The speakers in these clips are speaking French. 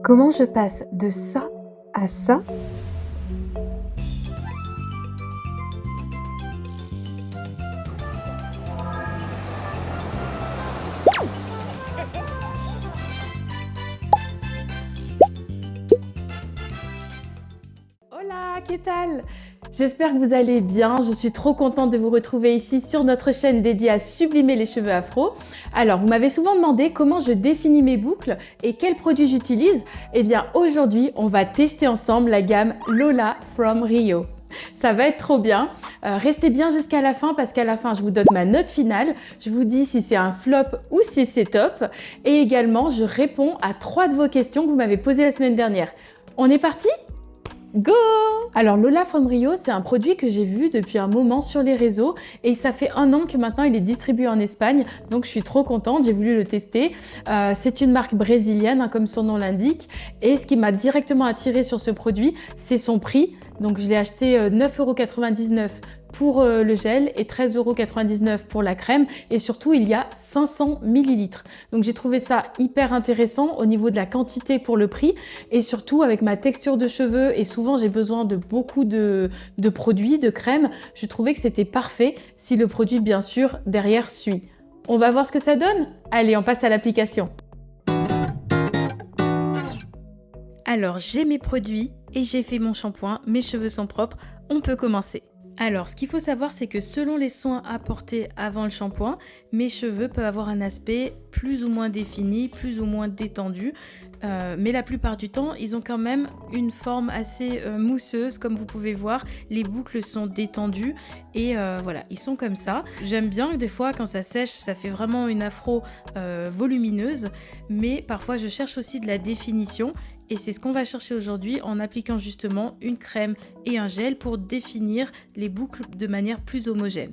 Comment je passe de ça à ça? Hola, ¿qué tal? J'espère que vous allez bien. Je suis trop contente de vous retrouver ici sur notre chaîne dédiée à sublimer les cheveux afro. Alors, vous m'avez souvent demandé comment je définis mes boucles et quels produits j'utilise. Eh bien, aujourd'hui, on va tester ensemble la gamme Lola from Rio. Ça va être trop bien. Restez bien jusqu'à la fin parce qu'à la fin, je vous donne ma note finale. Je vous dis si c'est un flop ou si c'est top. Et également, je réponds à 3 de vos questions que vous m'avez posées la semaine dernière. On est parti? Go! Alors Lola from Rio, c'est un produit que j'ai vu depuis un moment sur les réseaux et ça fait 1 an que maintenant il est distribué en Espagne, donc je suis trop contente, j'ai voulu le tester. C'est une marque brésilienne, hein, comme son nom l'indique, et ce qui m'a directement attirée sur ce produit, c'est son prix. Donc je l'ai acheté 9,99 € pour le gel et 13,99 € pour la crème, et surtout il y a 500 ml. Donc j'ai trouvé ça hyper intéressant au niveau de la quantité pour le prix, et surtout avec ma texture de cheveux, et souvent j'ai besoin de beaucoup de produits, de crème, je trouvais que c'était parfait si le produit bien sûr derrière suit. On va voir ce que ça donne? Allez, on passe à l'application. Alors j'ai mes produits et j'ai fait mon shampoing, mes cheveux sont propres, on peut commencer. Alors, ce qu'il faut savoir, c'est que selon les soins apportés avant le shampoing, mes cheveux peuvent avoir un aspect plus ou moins défini, plus ou moins détendu. Mais la plupart du temps, ils ont quand même une forme assez mousseuse, comme vous pouvez voir. Les boucles sont détendues et voilà, ils sont comme ça. J'aime bien que des fois, quand ça sèche, ça fait vraiment une afro volumineuse. Mais parfois, je cherche aussi de la définition. Et c'est ce qu'on va chercher aujourd'hui en appliquant justement une crème et un gel pour définir les boucles de manière plus homogène.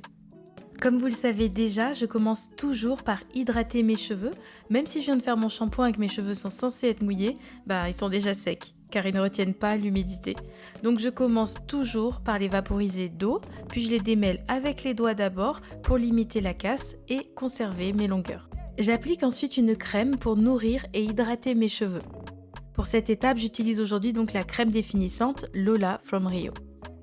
Comme vous le savez déjà, je commence toujours par hydrater mes cheveux. Même si je viens de faire mon shampoing et que mes cheveux sont censés être mouillés, ils sont déjà secs car ils ne retiennent pas l'humidité. Donc je commence toujours par les vaporiser d'eau, puis je les démêle avec les doigts d'abord pour limiter la casse et conserver mes longueurs. J'applique ensuite une crème pour nourrir et hydrater mes cheveux. Pour cette étape, j'utilise aujourd'hui donc la crème définissante Lola from Rio.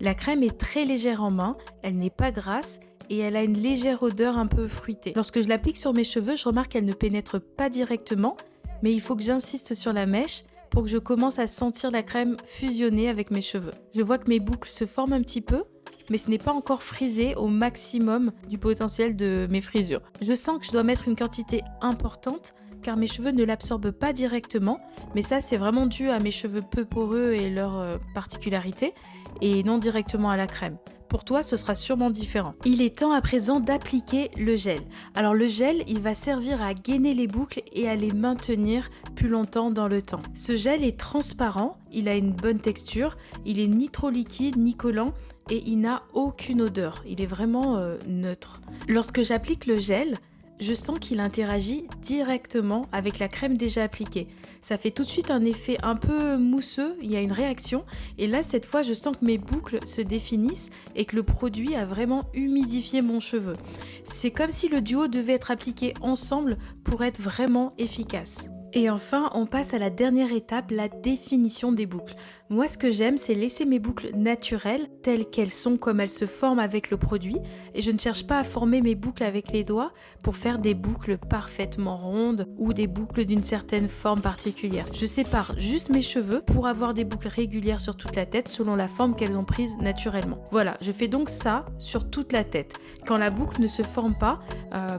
La crème est très légère en main, elle n'est pas grasse et elle a une légère odeur un peu fruitée. Lorsque je l'applique sur mes cheveux, je remarque qu'elle ne pénètre pas directement, mais il faut que j'insiste sur la mèche pour que je commence à sentir la crème fusionner avec mes cheveux. Je vois que mes boucles se forment un petit peu, mais ce n'est pas encore frisé au maximum du potentiel de mes frisures. Je sens que je dois mettre une quantité importante car mes cheveux ne l'absorbent pas directement, mais ça c'est vraiment dû à mes cheveux peu poreux et leur particularité, et non directement à la crème. Pour toi, ce sera sûrement différent. Il est temps à présent d'appliquer le gel. Alors le gel, il va servir à gainer les boucles et à les maintenir plus longtemps dans le temps. Ce gel est transparent, il a une bonne texture, il est ni trop liquide ni collant et il n'a aucune odeur. Il est vraiment neutre. Lorsque j'applique le gel, je sens qu'il interagit directement avec la crème déjà appliquée. Ça fait tout de suite un effet un peu mousseux, il y a une réaction. Et là, cette fois, je sens que mes boucles se définissent et que le produit a vraiment humidifié mon cheveu. C'est comme si le duo devait être appliqué ensemble pour être vraiment efficace. Et enfin, on passe à la dernière étape, la définition des boucles. Moi, ce que j'aime, c'est laisser mes boucles naturelles, telles qu'elles sont, comme elles se forment avec le produit. Et je ne cherche pas à former mes boucles avec les doigts pour faire des boucles parfaitement rondes ou des boucles d'une certaine forme particulière. Je sépare juste mes cheveux pour avoir des boucles régulières sur toute la tête selon la forme qu'elles ont prise naturellement. Voilà, je fais donc ça sur toute la tête. Quand la boucle ne se forme pas,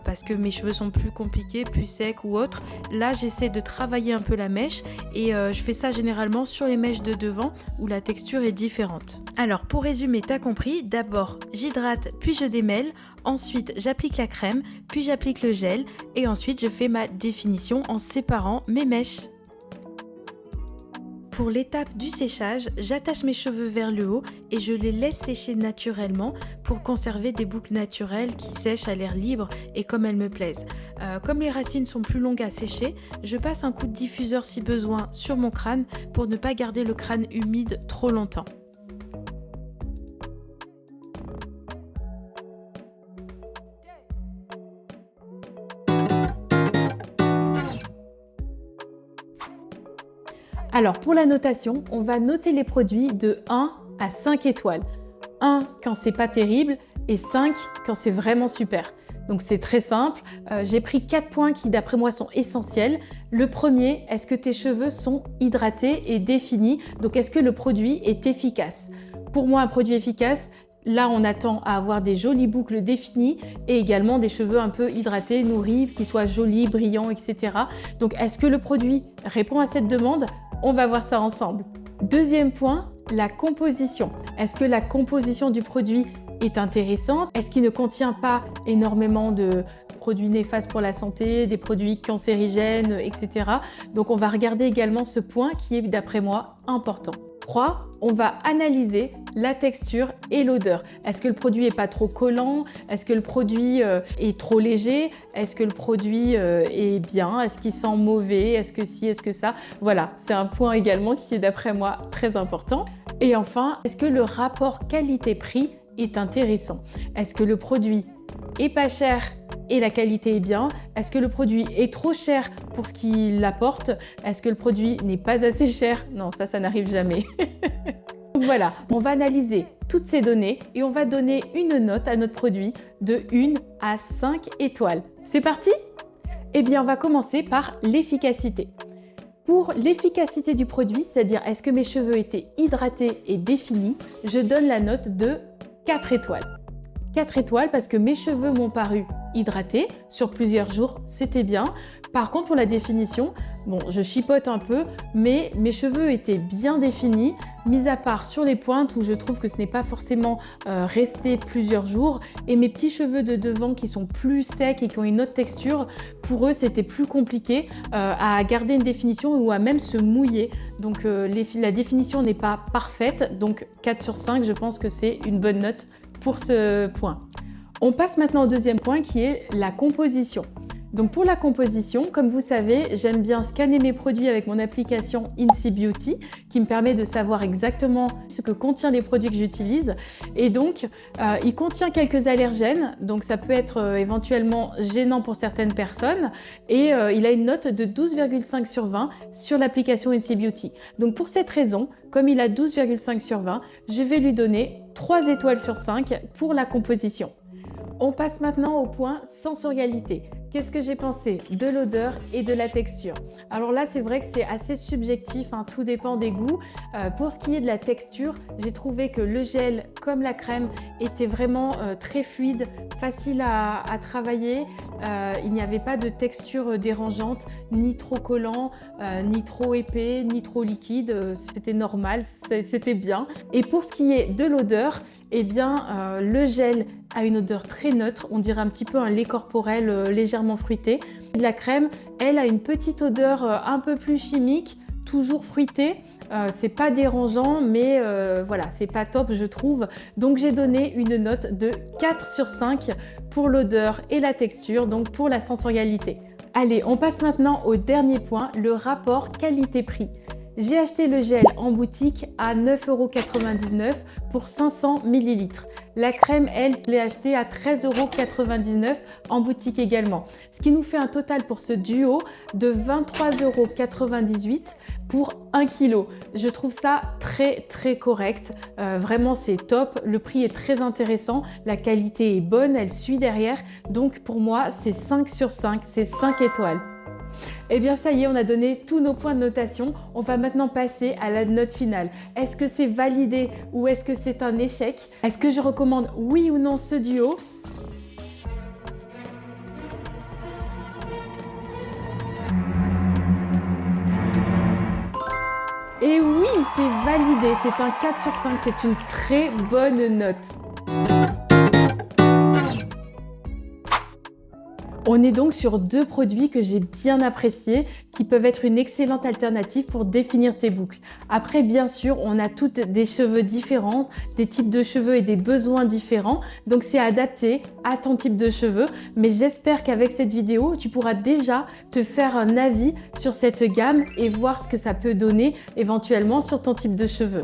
parce que mes cheveux sont plus compliqués, plus secs ou autres, là j'essaie de travailler un peu la mèche et je fais ça généralement sur les mèches de devant où la texture est différente. Alors pour résumer, t'as compris, d'abord j'hydrate puis je démêle, ensuite j'applique la crème, puis j'applique le gel et ensuite je fais ma définition en séparant mes mèches. Pour l'étape du séchage, j'attache mes cheveux vers le haut et je les laisse sécher naturellement pour conserver des boucles naturelles qui sèchent à l'air libre et comme elles me plaisent. Comme les racines sont plus longues à sécher, je passe un coup de diffuseur si besoin sur mon crâne pour ne pas garder le crâne humide trop longtemps. Alors pour la notation, on va noter les produits de 1 à 5 étoiles. 1 quand c'est pas terrible et 5 quand c'est vraiment super. Donc c'est très simple. J'ai pris 4 points qui d'après moi sont essentiels. Le premier, est-ce que tes cheveux sont hydratés et définis? Donc est-ce que le produit est efficace? Pour moi, un produit efficace, là on attend à avoir des jolies boucles définies et également des cheveux un peu hydratés, nourris, qui soient jolis, brillants, etc. Donc est-ce que le produit répond à cette demande? On va voir ça ensemble. Deuxième point, la composition. Est-ce que la composition du produit est intéressante? Est-ce qu'il ne contient pas énormément de produits néfastes pour la santé, des produits cancérigènes, etc. Donc on va regarder également ce point qui est d'après moi important. 3, on va analyser la texture et l'odeur. Est-ce que le produit est pas trop collant? Est-ce que le produit est trop léger? Est-ce que le produit est bien? Est-ce qu'il sent mauvais? Est-ce que ci? Est-ce que ça? Voilà, c'est un point également qui est d'après moi très important. Et enfin, est-ce que le rapport qualité-prix est intéressant? Est-ce que le produit est pas cher et la qualité est bien? Est-ce que le produit est trop cher pour ce qu'il apporte? Est-ce que le produit n'est pas assez cher? Non, ça n'arrive jamais. Donc voilà, on va analyser toutes ces données et on va donner une note à notre produit de 1 à 5 étoiles. C'est parti? Eh bien, on va commencer par l'efficacité. Pour l'efficacité du produit, c'est-à-dire est-ce que mes cheveux étaient hydratés et définis, je donne la note de 4 étoiles. 4 étoiles parce que mes cheveux m'ont paru hydratés sur plusieurs jours, c'était bien. Par contre, pour la définition, bon, je chipote un peu, mais mes cheveux étaient bien définis, mis à part sur les pointes où je trouve que ce n'est pas forcément resté plusieurs jours. Et mes petits cheveux de devant qui sont plus secs et qui ont une autre texture, pour eux, c'était plus compliqué à garder une définition ou à même se mouiller. Donc la définition n'est pas parfaite, donc 4 sur 5, je pense que c'est une bonne note pour ce point. On passe maintenant au deuxième point qui est la composition. Donc pour la composition, comme vous savez, j'aime bien scanner mes produits avec mon application INSEE Beauty qui me permet de savoir exactement ce que contient les produits que j'utilise. Et donc, il contient quelques allergènes, donc ça peut être éventuellement gênant pour certaines personnes. Et il a une note de 12,5 sur 20 sur l'application INSEE Beauty. Donc pour cette raison, comme il a 12,5 sur 20, je vais lui donner 3 étoiles sur 5 pour la composition. On passe maintenant au point sensorialité. Qu'est-ce que j'ai pensé de l'odeur et de la texture? Alors là, c'est vrai que c'est assez subjectif, hein, tout dépend des goûts. Pour ce qui est de la texture, j'ai trouvé que le gel comme la crème était vraiment très fluide, facile à travailler. Il n'y avait pas de texture dérangeante, ni trop collant, ni trop épais, ni trop liquide. C'était normal, c'était bien. Et pour ce qui est de l'odeur, eh bien, le gel a une odeur très neutre, on dirait un petit peu un lait corporel légèrement fruité. La crème, elle a une petite odeur un peu plus chimique, toujours fruitée. C'est pas dérangeant, mais voilà, c'est pas top je trouve. Donc j'ai donné une note de 4 sur 5 pour l'odeur et la texture, donc pour la sensorialité. Allez, on passe maintenant au dernier point, le rapport qualité-prix. J'ai acheté le gel en boutique à 9,99 € pour 500 ml. La crème, elle, je l'ai achetée à 13,99 € en boutique également. Ce qui nous fait un total pour ce duo de 23,98 € pour 1 kg. Je trouve ça très correct. Vraiment, c'est top. Le prix est très intéressant. La qualité est bonne, elle suit derrière. Donc pour moi, c'est 5 sur 5, c'est 5 étoiles. Eh bien ça y est, on a donné tous nos points de notation. On va maintenant passer à la note finale. Est-ce que c'est validé ou est-ce que c'est un échec? Est-ce que je recommande oui ou non ce duo? Et oui, c'est validé. C'est un 4 sur 5. C'est une très bonne note. On est donc sur 2 produits que j'ai bien appréciés, qui peuvent être une excellente alternative pour définir tes boucles. Après, bien sûr, on a toutes des cheveux différents, des types de cheveux et des besoins différents. Donc, c'est adapté à ton type de cheveux. Mais j'espère qu'avec cette vidéo, tu pourras déjà te faire un avis sur cette gamme et voir ce que ça peut donner éventuellement sur ton type de cheveux.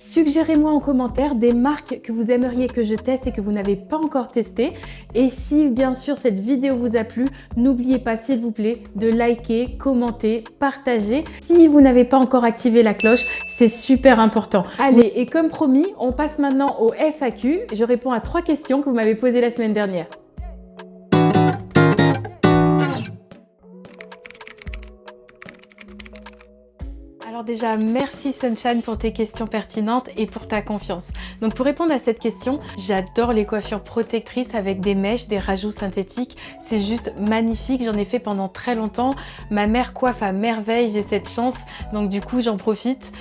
Suggérez-moi en commentaire des marques que vous aimeriez que je teste et que vous n'avez pas encore testé. Et si bien sûr cette vidéo vous a plu, n'oubliez pas s'il vous plaît de liker, commenter, partager. Si vous n'avez pas encore activé la cloche, c'est super important. Allez, et comme promis, on passe maintenant au FAQ. Je réponds à 3 questions que vous m'avez posées la semaine dernière. Alors déjà, merci Sunshine pour tes questions pertinentes et pour ta confiance. Donc pour répondre à cette question, j'adore les coiffures protectrices avec des mèches, des rajouts synthétiques. C'est juste magnifique, j'en ai fait pendant très longtemps. Ma mère coiffe à merveille, j'ai cette chance, donc du coup j'en profite.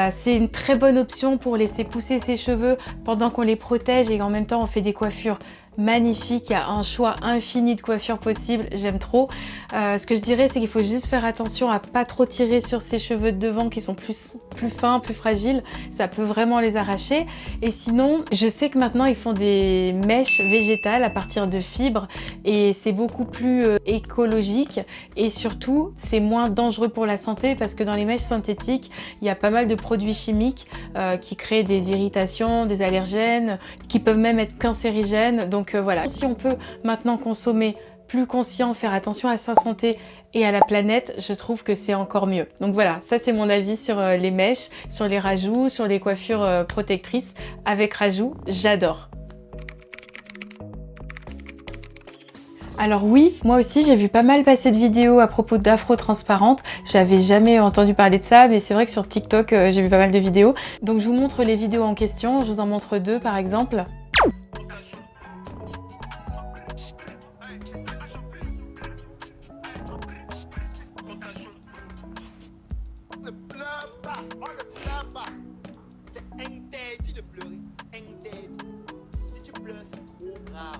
C'est une très bonne option pour laisser pousser ses cheveux pendant qu'on les protège et en même temps on fait des coiffures magnifique, il y a un choix infini de coiffures possibles, j'aime trop. Ce que je dirais, c'est qu'il faut juste faire attention à pas trop tirer sur ses cheveux de devant qui sont plus fins, plus fragiles, ça peut vraiment les arracher. Et sinon, je sais que maintenant ils font des mèches végétales à partir de fibres et c'est beaucoup plus écologique et surtout c'est moins dangereux pour la santé parce que dans les mèches synthétiques, il y a pas mal de produits chimiques qui créent des irritations, des allergènes, qui peuvent même être cancérigènes. Donc voilà, si on peut maintenant consommer plus conscient, faire attention à sa santé et à la planète, je trouve que c'est encore mieux. Donc voilà, ça c'est mon avis sur les mèches, sur les rajouts, sur les coiffures protectrices avec rajout, j'adore. Alors oui, moi aussi j'ai vu pas mal passer de vidéos à propos d'afro transparente. J'avais jamais entendu parler de ça, mais c'est vrai que sur TikTok j'ai vu pas mal de vidéos. Donc je vous montre les vidéos en question, je vous en montre 2 par exemple. Ne pleure pas, on ne pleure pas. C'est interdit de pleurer, interdit. Si tu pleures, c'est trop grave.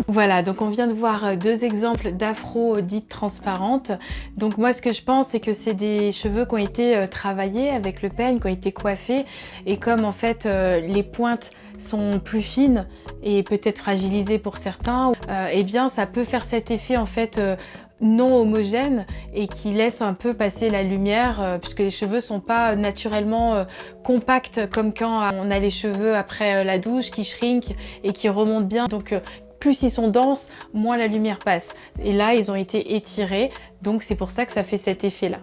Voilà, donc on vient de voir 2 exemples d'afro dites transparentes. Donc moi ce que je pense c'est que c'est des cheveux qui ont été travaillés avec le peigne, qui ont été coiffés et comme en fait les pointes sont plus fines et peut-être fragilisées pour certains, eh bien ça peut faire cet effet en fait non homogène et qui laisse un peu passer la lumière puisque les cheveux sont pas naturellement compacts comme quand on a les cheveux après la douche qui shrink et qui remontent bien. Donc plus ils sont denses, moins la lumière passe. Et là, ils ont été étirés, donc c'est pour ça que ça fait cet effet-là.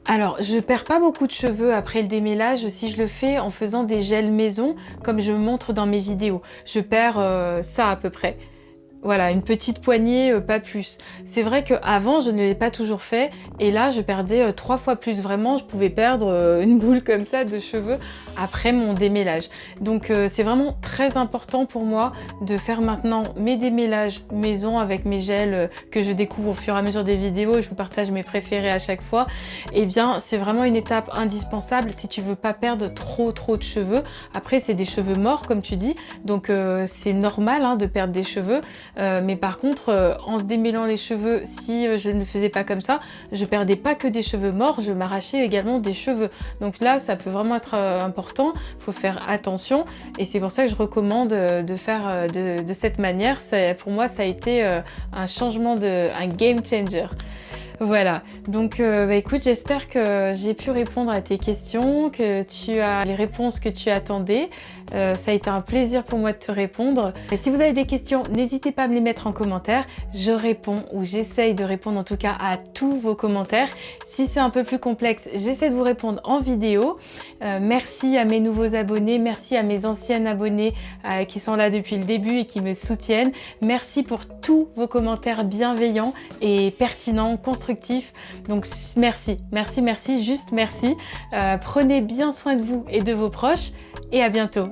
Alors, je perds pas beaucoup de cheveux après le démêlage si je le fais en faisant des gels maison, comme je montre dans mes vidéos. Je perds ça à peu près. Voilà, une petite poignée, pas plus. C'est vrai qu'avant, je ne l'ai pas toujours fait, et là, je perdais 3 fois plus. Vraiment, je pouvais perdre une boule comme ça de cheveux après mon démêlage. Donc, c'est vraiment très important pour moi de faire maintenant mes démêlages maison avec mes gels que je découvre au fur et à mesure des vidéos. Je vous partage mes préférés à chaque fois. Eh bien, c'est vraiment une étape indispensable si tu veux pas perdre trop de cheveux. Après, c'est des cheveux morts, comme tu dis, donc c'est normal hein, de perdre des cheveux. Mais par contre, en se démêlant les cheveux, si je ne faisais pas comme ça, je perdais pas que des cheveux morts, je m'arrachais également des cheveux. Donc là, ça peut vraiment être important, il faut faire attention et c'est pour ça que je recommande de faire de cette manière. Pour moi, ça a été un changement, un game changer. Voilà, donc écoute, j'espère que j'ai pu répondre à tes questions, que tu as les réponses que tu attendais. Ça a été un plaisir pour moi de te répondre. Et si vous avez des questions, n'hésitez pas à me les mettre en commentaire. Je réponds ou j'essaye de répondre en tout cas à tous vos commentaires. Si c'est un peu plus complexe, j'essaie de vous répondre en vidéo. Merci à mes nouveaux abonnés, merci à mes anciennes abonnés qui sont là depuis le début et qui me soutiennent. Merci pour tous vos commentaires bienveillants et pertinents, constructifs. Donc merci, juste merci. Prenez bien soin de vous et de vos proches et à bientôt.